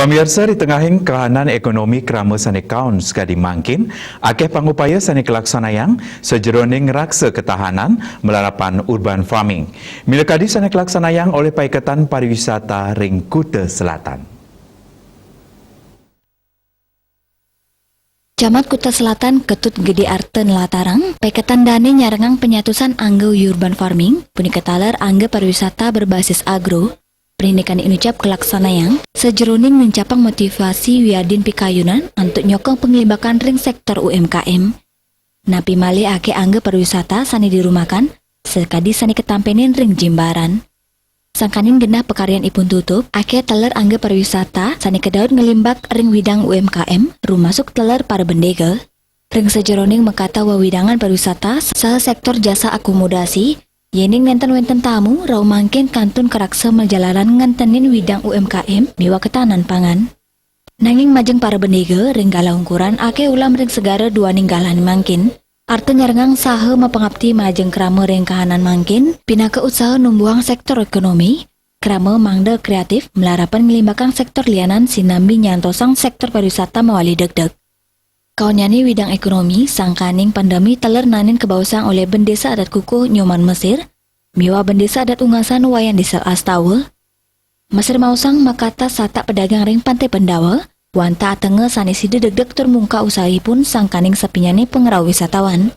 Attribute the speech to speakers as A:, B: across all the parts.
A: Pemirsa di tengahing kahanan ekonomi krama sane kaun sekadi mangkin, akeh pangupaya sane kelaksanayang sejeroning raksa ketahanan melarapan urban farming. Milakadi sane kelaksanayang oleh Paikatan Pariwisata ring Kuta Selatan.
B: Camat Kuta Selatan Ketut Gede Arten Latarang, Paikatan Dane nyarengang penyatusan angge urban farming, punikataler angge pariwisata berbasis agro. Pendidikan inucap kelaksanayang, sejeroning mencapang motivasi wiadin pikayunan untuk nyokong penglibakan ring sektor UMKM. Napi mali ake angge pariwisata sani dirumahkan, sekadi sani ketampenin ring Jimbaran. Sangkanin genah pekaryan ipun tutup, ake teler angge pariwisata sani kedaud ngelimbak ring widang UMKM, rumasuk teler para bendega. Ring sejeroning mengkata wawidangan pariwisata saha sektor jasa akomodasi, yening ngenten-wenten tamu rau mangkin kantun keraksa menjalanan ngantenin widang UMKM miwa ketahanan pangan. Nanging majeng para bendega ring gala ungkuran ake ulam ring segara dua ninggalan mangkin. Arte nyarengang saha mapengabdi majeng krama ring kahanan mangkin, pinaka usaha numbuang sektor ekonomi, krama mangda kreatif melarapan ngelimbakang sektor lianan sinambi nyantosang sektor pariwisata mawali deg-deg. Kaunyani widang ekonomi, sangkaning pandemi teler nanin kebawasang oleh bendesa adat kuku Nyoman Mesir, miwa bendesa adat ungasan wayan di Sel Astawa. Mesir mausang makata sata pedagang ring pantai Pendawa, wanta atenge saniside deg-deg termungka usahipun sangkaning sepinyane pengerau wisatawan.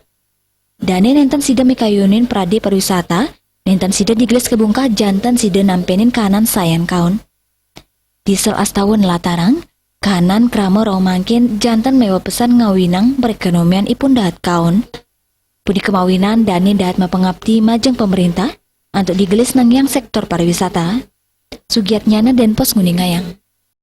B: Dane nenten sida mikayunin pradi pariwisata, nenten sida digelis kebungka jantan sida nampenin kanan sayan kaun. Di Sel Astawa Latarang, kanan krama rau mangkin jantan mewa pesan ngawinang perekonomian ipun dahat kaun. Pudi kemawinan dani dahat mapengabdi majeng pemerintah untuk digelis nang yang sektor pariwisata. Sugiatnyana Denpos Nguningayang.